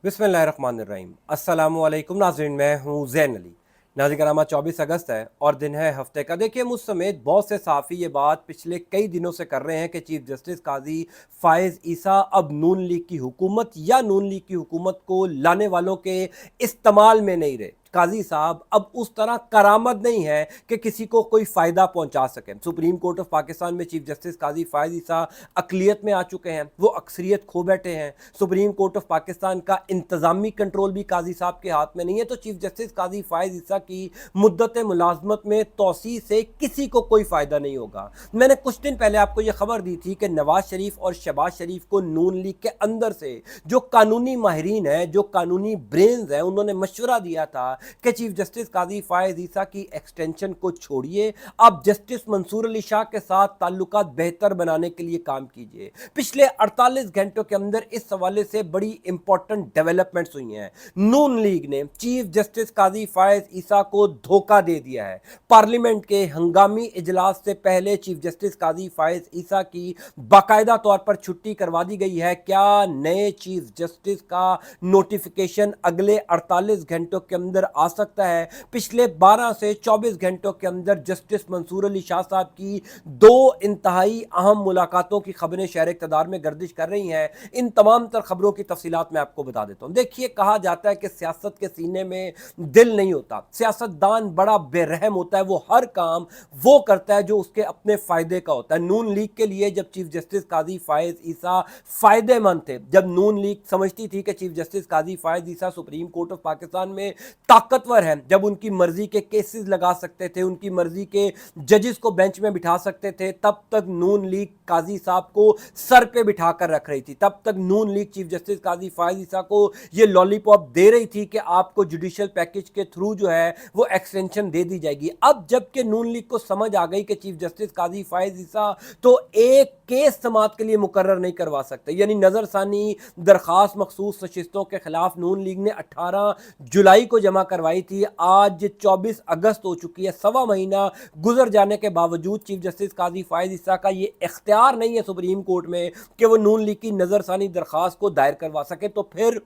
बिस्मिल्लाहिर्रहमानिर्रहीम। अस्सलामुअलैकुम नाज़रीन, मैं हूँ ज़ैन अली। नाज़रीन करामा, 24 अगस्त है और दिन है हफ्ते का। देखिए, मुझ समेत बहुत से सहाफ़ी ये बात पिछले कई दिनों से कर रहे हैं कि चीफ जस्टिस काजी फ़ाइज़ ईसा अब नून लीग की हुकूमत या नून लीग की हुकूमत को लाने वालों के इस्तेमाल में नहीं रहे। काजी साहब अब उस तरह करामत नहीं है कि किसी को कोई फ़ायदा पहुंचा सके। सुप्रीम कोर्ट ऑफ पाकिस्तान में चीफ जस्टिस काजी फ़ाइज़ ईसा अक़लियत में आ चुके हैं, वो अक्सरियत खो बैठे हैं। सुप्रीम कोर्ट ऑफ पाकिस्तान का इंतज़ामी कंट्रोल भी काजी साहब के हाथ में नहीं है। तो चीफ जस्टिस काजी फ़ाइज़ ईसा की मुद्दत मुलाजमत में तोसी से किसी को कोई फ़ायदा नहीं होगा। मैंने कुछ दिन पहले आपको यह खबर दी थी कि नवाज शरीफ और शहबाज शरीफ को नून लीग के अंदर से जो कानूनी माहिरीन है, जो कानूनी ब्रेन्स हैं, उन्होंने मशवरा दिया था कि चीफ जस्टिस काजी फ़ाइज़ ईसा की एक्सटेंशन को छोड़िए, आप जस्टिस मंसूर अली शाह के साथ ताल्लुकात बेहतर बनाने के लिए काम कीजिए। पिछले 48 घंटों के अंदर इस हवाले से बड़ी इंपॉर्टेंट डेवलपमेंट्स हुई हैं। नून लीग ने चीफ जस्टिस काजी फ़ाइज़ ईसा को धोखा दे दिया है। पार्लियामेंट के हंगामी इजलास से पहले चीफ जस्टिस काजी फ़ाइज़ ईसा की बाकायदा तौर पर छुट्टी करवा दी गई है। क्या नए चीफ जस्टिस का नोटिफिकेशन अगले 48 घंटों के अंदर आ सकता है? पिछले 12 से 24 घंटों के अंदर जस्टिस मंसूर अली शाह साहब की दो इंतहाई अहम मुलाकातों की खबरें शहर इक़्तिदार में गर्दिश कर रही हैं। इन तमाम तर खबरों की तफसीलात मैं आपको बता देता हूँ। देखिए, कहा जाता है कि सियासत के सीने में दिल नहीं होता, सियासतदान बड़ा बेरहम होता है, वो हर काम वो करता है जो उसके अपने फ़ायदे का होता है। नून लीग के लिए जब चीफ जस्टिस काजी फ़ाइज़ ईसा फ़ायदेमंद थे, जब नून लीग समझती थी कि chief justice Qazi Faez Isa supreme court of Pakistan में ताकतवर हैं, जब उनकी मर्जी के केसेस लगा सकते थे, उनकी मर्जी के जजेस को बेंच में बिठा सकते थे, तब तक नून लीग काजी साहब को सर पे बिठा कर रख रही थी। तब तक नून league chief justice Qazi Faez ईसा को ये लॉलीपॉप दे रही थी कि आपको जुडिशल पैकेज के थ्रू जो है वो एक्सटेंशन दे दी जाएगी। अब जबकि नून लीग को समझ आ गई कि चीफ जस्टिस काजी फ़ाइज़ ईसा तो एक केस समात के लिए मुकर्रर नहीं करवा सकते, यानी नज़रसानी दरखास्त मखसूस नशिस्तों के खिलाफ नून लीग ने 18 जुलाई को जमा करवाई थी। आज 24 अगस्त हो चुकी है, सवा महीना गुजर जाने के बावजूद चीफ जस्टिस काजी फ़ाइज़ ईसा का ये इख्तियार नहीं है सुप्रीम कोर्ट में कि वो नून लीग की नज़रसानी दरखास्त को दायर करवा सके। तो फिर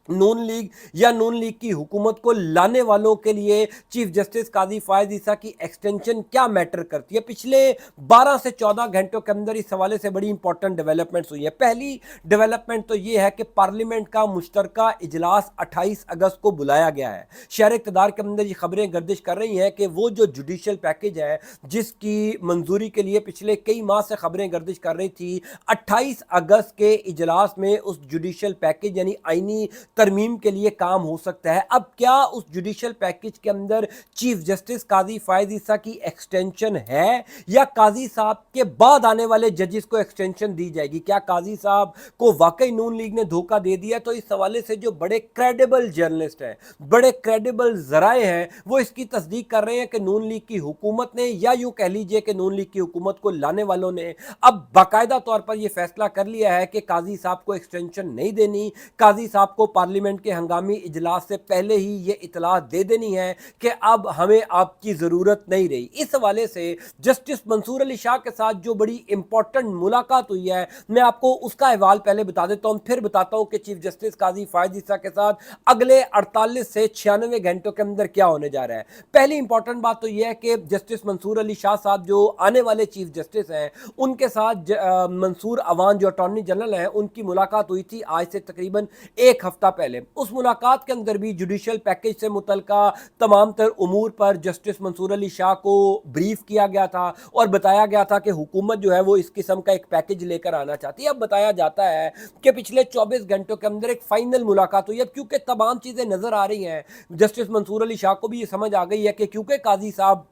नून लीग या नून लीग की हुकूमत को लाने वालों के लिए चीफ जस्टिस काजी फ़ाइज़ ईसा की एक्सटेंशन क्या मैटर करती है? पिछले 12 से 14 घंटों के अंदर इस हवाले से बड़ी इंपॉर्टेंट डेवलपमेंट्स हुई है। पहली डेवलपमेंट तो ये है कि पार्लियामेंट का मुश्तरका इजलास 28 अगस्त को बुलाया गया है। शहर इक़्तिदार के अंदर ये खबरें गर्दिश कर रही हैं कि वो जो जुडिशल पैकेज है, जिसकी मंजूरी के लिए पिछले कई माह से खबरें गर्दिश कर रही थी, 28 अगस्त के इजलास में उस जुडिशल पैकेज यानी आईनी तरमीम के लिए काम हो सकता है। अब क्या उस जुडिशल पैकेज के अंदर चीफ जस्टिस काजी फ़ाइज़ ईसा की एक्सटेंशन है या काजी साहब के बाद आने वाले जजेस को एक्सटेंशन दी जाएगी? क्या काजी साहब को वाकई नून लीग ने धोखा दे दिया? तो इस हवाले से जो बड़े क्रेडिबल जर्नलिस्ट हैं, बड़े क्रेडिबल ज़राए हैं, वो इसकी तस्दीक कर रहे हैं कि नून लीग की हुकूमत ने, या यूँ कह लीजिए कि नून लीग की हुकूमत को लाने वालों ने अब बाकायदा तौर पर यह फैसला कर लिया है कि काजी साहब को एक्सटेंशन नहीं देनी। काजी साहब को पार्लियामेंट के हंगामी इजलास से पहले ही ये इतला दे देनी है कि अब हमें आपकी ज़रूरत नहीं रही। इस हवाले से जस्टिस मंसूर अली शाह के साथ जो बड़ी इंपॉर्टेंट मुलाकात हुई है, मैं आपको उसका अहवाल पहले बता देता हूँ, फिर बताता हूँ कि चीफ जस्टिस काजी फ़ाइज़ ईसा के साथ अगले 48 से 96 घंटों के अंदर क्या होने जा रहा है। पहली इंपॉर्टेंट बात तो यह है कि जस्टिस मंसूर अली शाह साहब जो आने वाले चीफ जस्टिस हैं, उनके साथ मंसूर अवान जो अटॉर्नी जनरल हैं, उनकी मुलाकात हुई थी आज से तकरीबन एक हफ्ता पहले। उस मुलाकात के अंदर भी जुडिशल पैकेज से मुतल्लिका तमाम तर उमूर पर जस्टिस मंसूर अली शाह को ब्रीफ किया गया था और बताया गया था कि हुकूमत जो है वो इस किस्म का एक पैकेज लेकर आना चाहती है। अब बताया जाता है कि पिछले 24 घंटों के अंदर एक फाइनल मुलाकात हुई है। क्योंकि तमाम चीज़ें नज़र आ रही हैं, जस्टिस मंसूर अली शाह को भी ये समझ आ गई है कि क्योंकि काजी साहब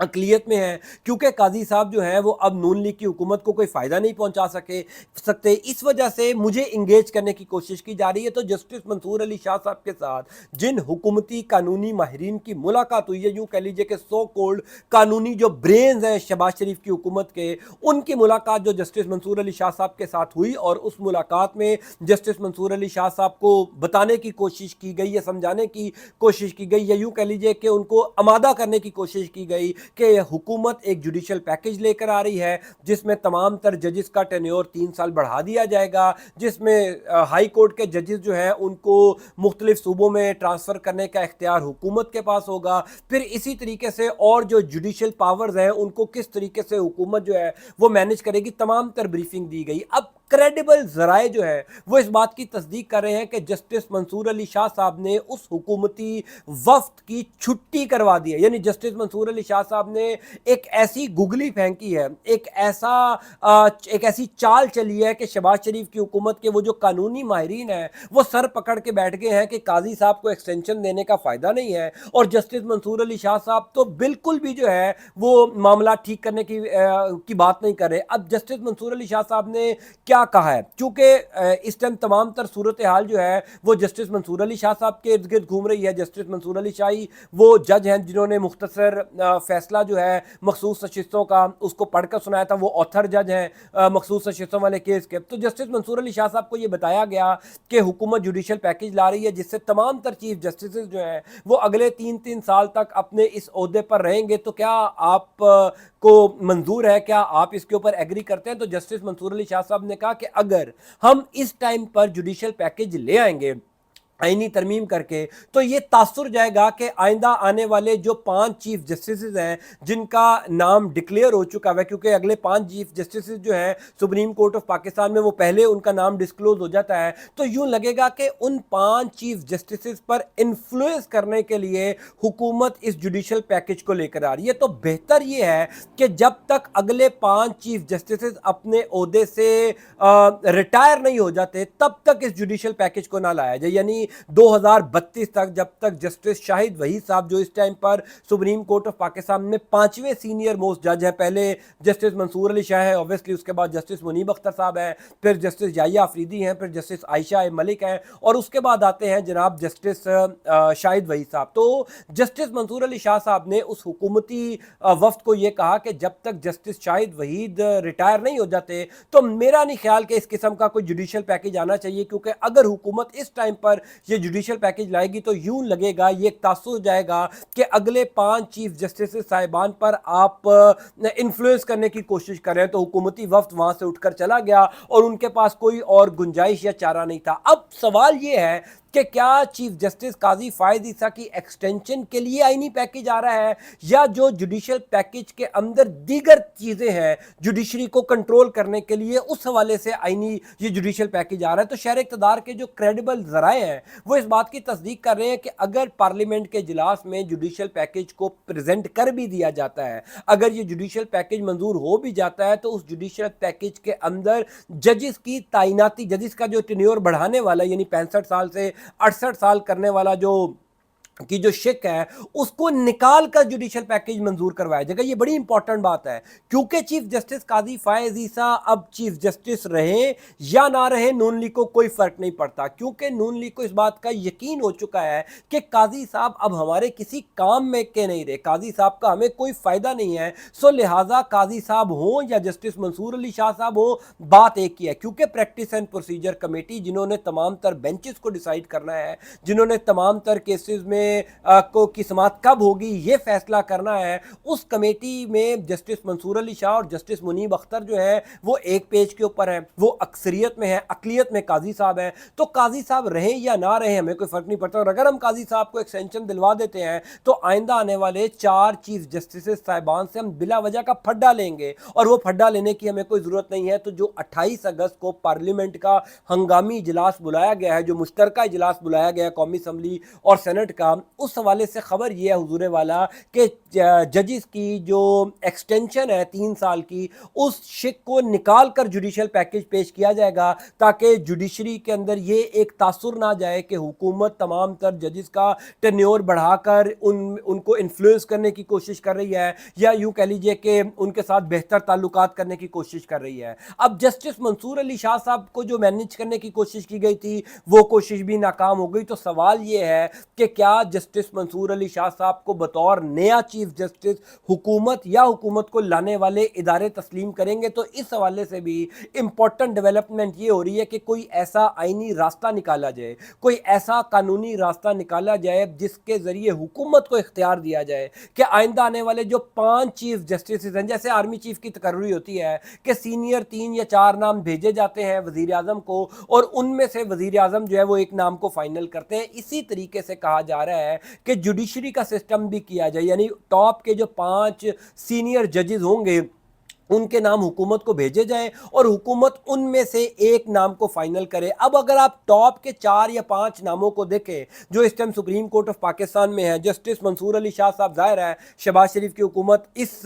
अक़लियत में है, क्योंकि काजी साहब जो है वो अब नून लीग की हुकूमत को कोई फ़ायदा नहीं पहुंचा सकते, इस वजह से मुझे इंगेज करने की कोशिश की जा रही है। तो जस्टिस मंसूर अली शाह साहब के साथ जिन हुकूमती कानूनी माहिरीन की मुलाकात हुई है, यूँ कह लीजिए कि सो कोल्ड कानूनी जो ब्रेन्स हैं शहबाज शरीफ की हुकूमत के, उनकी मुलाकात जो जस्टिस मंसूर अली शाह साहब के साथ हुई, और उस मुलाकात में जस्टिस मंसूर अली शाह साहब को बताने की कोशिश की गई या समझाने की कोशिश की गई, या यूँ कह लीजिए कि उनको आमादा करने की कोशिश की गई کہ हुकूमत एक जुडिशल पैकेज लेकर आ रही है जिसमें तमाम तर जजेस का टेन्योर 3 साल बढ़ा दिया जाएगा, जिसमें हाई कोर्ट के जजेस जो हैं उनको मुख्तलिफ सूबों में ट्रांसफ़र करने का इख्तियार हुकूमत के पास होगा। फिर इसी तरीके से और जो जुडिशल पावर्स हैं उनको किस तरीके से हुकूमत जो है वो मैनेज करेगी, तमाम तर ब्रीफिंग दी गई। अब क्रेडिबल ज़राए जो है वो इस बात की तस्दीक कर रहे हैं कि जस्टिस मंसूर अली शाह साहब ने उस हुकूमती वफ्द की छुट्टी करवा दी है। यानी जस्टिस मंसूर अली शाह साहब ने एक ऐसी गुगली फेंकी है, एक ऐसी चाल चली है कि शहबाज शरीफ की हुकूमत के वो जो कानूनी माहिरीन हैं वो सर पकड़ के बैठ गए हैं कि काजी साहब को एक्सटेंशन देने का फ़ायदा नहीं है, और जस्टिस मंसूर अली शाह साहब तो बिल्कुल भी जो है वो मामला ठीक करने की बात नहीं कर रहे। अब जस्टिस मंसूर अली शाह साहब ने क्या कहा है, क्योंकि इस टाइम तमाम तर सूरत हाल जो है वो जस्टिस मंसूर अली शाह साहब के इर्द गिर्द घूम रही है। जस्टिस मंसूर अली शाही वो जज हैं जिन्होंने मुख्तसर फैसला जो है मखसूस नशिस्तों का उसको पढ़कर सुनाया था, वो ऑथर जज हैं मखसूस नशिस्तों वाले केस के। तो जस्टिस मंसूर अली शाह साहब को ये बताया गया कि हुकूमत जुडिशल पैकेज ला रही है जिससे तमाम तर चीफ जस्टिस जो हैं वो अगले 3-3 साल तक अपने इस ओहदे पर रहेंगे। तो क्या आप को मंजूर है, क्या आप इसके ऊपर एग्री करते हैं? तो जस्टिस मंसूर अली शाह साहब ने कहा कि अगर हम इस टाइम पर जुडिशल पैकेज ले आएंगे आईनी तरमीम करके तो ये तासुर जाएगा कि आइंदा आने वाले जो 5 चीफ जस्टिस हैं जिनका नाम डिक्लेयर हो चुका है, क्योंकि अगले 5 चीफ जस्टिस जो हैं सुप्रीम कोर्ट ऑफ पाकिस्तान में वो पहले उनका नाम डिस्क्लोज हो जाता है, तो यूं लगेगा कि उन 5 चीफ जस्टिस पर इन्फ्लुएंस करने के लिए हुकूमत इस जुडिशल पैकेज को लेकर आ रही है। तो बेहतर ये है कि जब तक अगले 5 चीफ जस्टिस अपने ओहदे से रिटायर नहीं हो जाते तब तक इस जुडिशल पैकेज को ना लाया जाए। यानी 2032 तक, जब तक जस्टिस शाहिद वहीद साहब जो इस टाइम पर सुप्रीम कोर्ट ऑफ पाकिस्तान में 5वें सीनियर मोस्ट जज हैं, पहले जस्टिस मंसूर अली शाह है ऑब्वियसली, उसके बाद जस्टिस मुनीब अख्तर साहब हैं, फिर जस्टिस याहिया अफरीदी हैं, फिर जस्टिस आयशा मलिक हैं, और उसके बाद आते हैं जनाब जस्टिस शाहिद वहीद साहब। तो जस्टिस मंसूर अली शाह साहब ने उस हुकूमती वफ्द को यह कहा कि जब तक जस्टिस शाहिद वहीद रिटायर नहीं हो जाते तो मेरा नहीं ख्याल कि इस किस्म का कोई जुडिशल पैकेज आना चाहिए, क्योंकि अगर हुकूमत इस टाइम पर ये जुडिशल पैकेज लाएगी तो यूं लगेगा, ये एक तासुर जाएगा कि अगले 5 चीफ जस्टिस साहिबान पर आप इन्फ्लुएंस करने की कोशिश कर रहे हैं। तो हुकूमती वफ्द वहां से उठकर चला गया और उनके पास कोई और गुंजाइश या चारा नहीं था। अब सवाल ये है कि क्या चीफ जस्टिस काजी फायद ईसा की एक्सटेंशन के लिए आईनी पैकेज आ रहा है, या जो जुडिशल पैकेज के अंदर दीगर चीजें हैं जुडिशरी को कंट्रोल करने के लिए उस हवाले से आईनी ये जुडिशल पैकेज आ रहा है। तो शहर इक़्तिदार के जो क्रेडिबल जराए हैं वो इस बात की तस्दीक कर रहे हैं कि अगर पार्लियामेंट के इजलास में जुडिशल पैकेज को प्रेजेंट कर भी दिया जाता है, अगर ये जुडिशल पैकेज मंजूर हो भी जाता है, तो उस जुडिशल पैकेज के अंदर जजिस की तैनाती, जजिस का जो टेन्योर बढ़ाने वाला यानी 65 साल से 68 साल करने वाला जो शिक है उसको निकाल कर जुडिशल पैकेज मंजूर करवाया जाएगा। ये बड़ी इंपॉर्टेंट बात है, क्योंकि चीफ जस्टिस काजी फायज ईसा अब चीफ जस्टिस रहे या ना रहे नून लीग को कोई फर्क नहीं पड़ता, क्योंकि नून लीग को इस बात का यकीन हो चुका है कि काजी साहब अब हमारे किसी काम में के नहीं रहे, काजी साहब का हमें कोई फायदा नहीं है। सो लिहाजा काजी साहब हो या जस्टिस मंसूर अली शाह साहब हो, बात एक ही है, क्योंकि प्रैक्टिस एंड प्रोसीजर कमेटी जिन्होंने तमाम तर बेंचेस को डिसाइड करना है, जिन्होंने तमाम तर केसेस में को की समाअत कब होगी ये फैसला करना है, उस कमेटी में जस्टिस मंसूर अली शाह और जस्टिस मुनीब अख्तर जो है वो एक पेज के ऊपर है, वो अक्सरियत में है, अकलियत में काजी साहब है। तो काजी साहब रहे या ना रहे हमें कोई फर्क नहीं पड़ता, और अगर हम काजी साहब को एक्सटेंशन दिलवा देते हैं तो आइंदा आने वाले 4 चीफ जस्टिस साहिबान से हम बिला वजह का फड्डा लेंगे, और वो फड्डा लेने की हमें कोई ज़रूरत नहीं है। तो जो 28 अगस्त को पार्लियामेंट का हंगामी इजलास बुलाया गया है, जो मुश्तरका इजलास बुलाया गया है कौमी असम्बली और सेनेट का, उस हवाले से खबर यह है हुजूर वाला कि जजिस की जो एक्सटेंशन है 3 साल की, उस शिक को निकाल कर जुडिशल पैकेज पेश किया जाएगा, ताकि जुडिशरी के अंदर ये एक तासुर ना जाए कि हुकूमत तमाम तर जजिस का टेन्योर बढ़ाकर उनको इन्फ्लुएंस करने की कोशिश कर रही है, या यूं कह लीजिए कि उनके साथ बेहतर ताल्लुकात करने की कोशिश कर रही है। अब जस्टिस मंसूर अली शाह साहब को जो मैनेज करने की कोशिश की गई थी वो कोशिश भी नाकाम हो गई। तो सवाल ये है कि क्या बाद जस्टिस मंसूर अली शाह साहब को बतौर नया चीफ जस्टिस हुकूमत या हुकूमत को लाने वाले इदारे तस्लीम करेंगे। तो इस हवाले से भी इंपॉर्टेंट डेवलपमेंट ये हो रही है कि कोई ऐसा आईनी रास्ता निकाला जाए, कोई ऐसा कानूनी रास्ता निकाला जाए जिसके ज़रिए हुकूमत को इख्तियार दिया जाए कि आइंदा आने वाले जो 5 चीफ जस्टिस हैं, जैसे आर्मी चीफ की तकर्री होती है कि सीनियर 3 या 4 नाम भेजे जाते हैं वज़ीर आज़म को और उनमें से वज़ीर आज़म जो है वो एक नाम को फाइनल करते हैं, इसी तरीके से कहा जा रहा है कि जुडिशरी का सिस्टम भी किया जाए, यानी टॉप के जो 5 सीनियर जजेस होंगे उनके नाम हुकूमत को भेजे जाएं और हुकूमत उनमें से एक नाम को फाइनल करे। अब अगर आप टॉप के 4 या 5 नामों को देखें जो इस time supreme court of Pakistan में है, जस्टिस मंसूर अली शाह साहब, जाहिर है शहबाज शरीफ की हुकूमत इस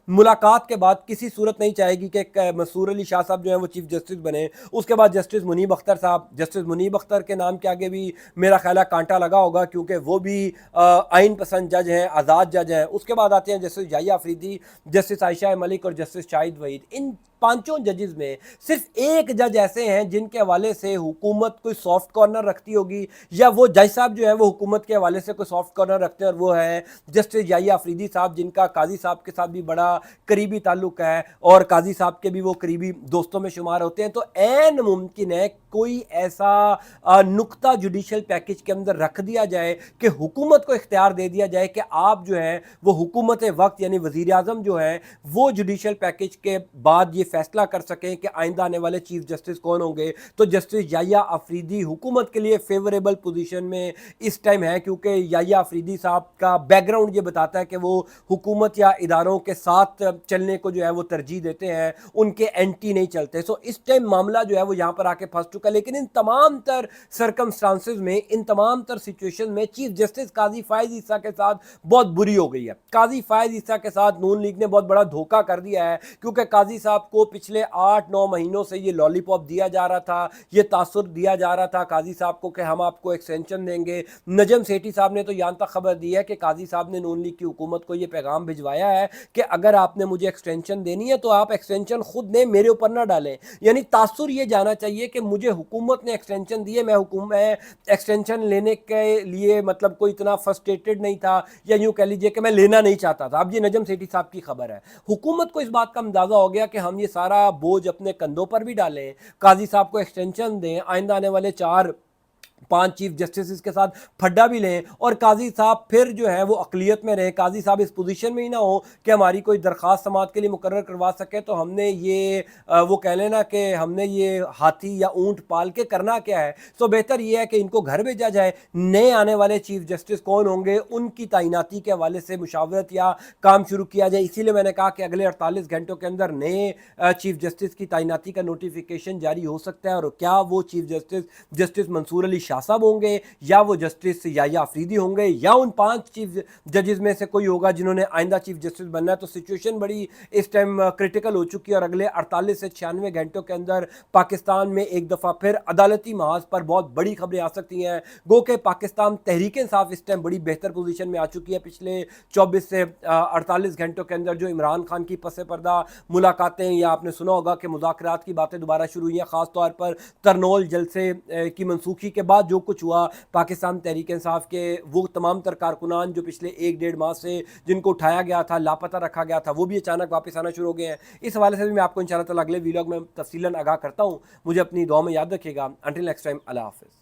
मुलाकात के बाद किसी सूरत नहीं चाहेगी कि मंसूर अली शाह साहब जो है वो चीफ जस्टिस बने। उसके बाद जस्टिस मुनीब अख्तर साहब, जस्टिस मुनीब अख्तर के नाम के आगे भी मेरा ख्याल है कांटा लगा होगा क्योंकि वो भी आइन पसंद जज हैं, आज़ाद जज हैं। उसके बाद आते हैं जस्टिस याहिया अफरीदी, जस्टिस आयशा मलिक और जस्टिस शाहिद वहीद। इन 5 जजेस में सिर्फ एक जज ऐसे हैं जिनके हवाले से हुकूमत कोई सॉफ्ट कॉर्नर रखती होगी या वो जज साहब जो है वो हुकूमत के हवाले से कोई सॉफ्ट कॉर्नर रखते हैं, और वो है जस्टिस याहिया अफरीदी साहब, जिनका काजी साहब के साथ भी बड़ा करीबी ताल्लुक है और काजी साहब के भी वो करीबी दोस्तों में शुमार होते हैं। तो ऐन मुमकिन है कोई ऐसा नुक्ता जुडिशल पैकेज के अंदर रख दिया जाए कि हुकूमत को इख्तियार दे दिया जाए कि आप जो है वो हुकूमत वक्त यानी वज़ीर आज़म जो है वो जुडिशल पैकेज के बाद ये फैसला कर सकें कि आइंदा आने वाले चीफ जस्टिस कौन होंगे। तो जस्टिस याहिया अफरीदी हुकूमत के लिए फेवरेबल पोजीशन में इस टाइम है क्योंकि याहिया अफरीदी साहब का बैकग्राउंड ये बताता है कि वो हुकूमत या इदारों के साथ चलने को जो है वो तरजीह देते हैं, उनके एंटी नहीं चलते। सो इस टाइम मामला जो है वो यहाँ पर आके फंस चुका है। लेकिन इन तमाम तर सर्कमस्टांसेस में, इन तमाम तर सिचुएशन में चीफ जस्टिस काजी फायज ईसा के साथ बहुत बुरी हो गई है। काजी फायज ईसा के साथ नून लीग ने बहुत बड़ा धोखा कर दिया है क्योंकि काजी साहब को पिछले 8-9 महीनों से ये लॉलीपॉप दिया जा रहा था, ये तासुर दिया जा रहा था काजी साहब को कि हम आपको एक्सटेंशन देंगे। नजम सेठी साहब ने तो यहाँ तक खबर दी है कि काजी साहब ने नून लीग की हुकूमत को ये पैगाम भिजवाया है कि अगर आपने मुझे एक्सटेंशन देनी है तो आप एक्सटेंशन खुद दें, मेरे ऊपर ना डालें। यानी तासुर ये जाना चाहिए कि मुझे हुकूमत ने एक्सटेंशन दी है, मैं एक्सटेंशन लेने के लिए मतलब कोई इतना फ्रस्ट्रेटेड नहीं था या यूँ कह लीजिए कि मैं लेना नहीं चाहता था। अब ये नजम सेठी साहब की खबर है। हुकूमत को इस बात का अंदाज़ा हो गया कि हम ये सारा बोझ अपने कंधों पर भी डालें, काजी साहब को एक्सटेंशन दें, आइंदा आने वाले 4-5 चीफ जस्टिस के साथ फड्डा भी लें और काजी साहब फिर जो है वो अकलियत में रहे। काजी साहब इस पोजीशन में ही ना हो कि हमारी कोई दरख्वास्त समात के लिए मुकर्रर करवा सके तो हमने ये वो कह लेना कि हमने ये हाथी या ऊंट पाल के करना क्या है। सो बेहतर ये है कि इनको घर भेजा जाए। नए आने वाले चीफ जस्टिस कौन होंगे उनकी तैनाती के हवाले से मुशावरत या काम शुरू किया जाए। इसीलिए मैंने कहा कि अगले 48 घंटों के अंदर नए चीफ जस्टिस की तैनाती का नोटिफिकेशन जारी हो सकता है। और क्या वो चीफ जस्टिस मंसूर अली शाह साहब होंगे या वो जस्टिस याहिया अफरीदी होंगे या उन 5 चीफ जजेस में से कोई होगा जिन्होंने आइंदा चीफ जस्टिस बनना है। तो सिचुएशन बड़ी इस टाइम क्रिटिकल हो चुकी है और अगले 48 से 96 घंटों के अंदर पाकिस्तान में एक दफ़ा फिर अदालती महाज पर बहुत बड़ी खबरें आ सकती हैं। गो के पाकिस्तान तहरीक इंसाफ इस टाइम बड़ी बेहतर पोजीशन में आ चुकी है। पिछले 24 से 48 घंटों के अंदर जो इमरान खान की पसे पर्दा मुलाकातें या आपने सुना होगा कि मुज़ाकरात की बातें दोबारा शुरू हुई हैं, ख़ासतौर पर तरनोल जलसे की मनसूखी के बाद जो कुछ हुआ पाकिस्तान तहरीक इंसाफ के वो तमाम तर कारकुनान जो पिछले 1-1.5 माह से जिनको उठाया गया था, लापता रखा गया था, वो भी अचानक वापस आना शुरू हो गए हैं। इस हवाले से भी मैं आपको इंशाअल्लाह ताला अगले वीडियो में तफसीलन आगाह करता हूँ। मुझे अपनी दुआ में याद रखिएगा। अंटिल नेक्स्ट टाइम, अल्लाह हाफ़िज़।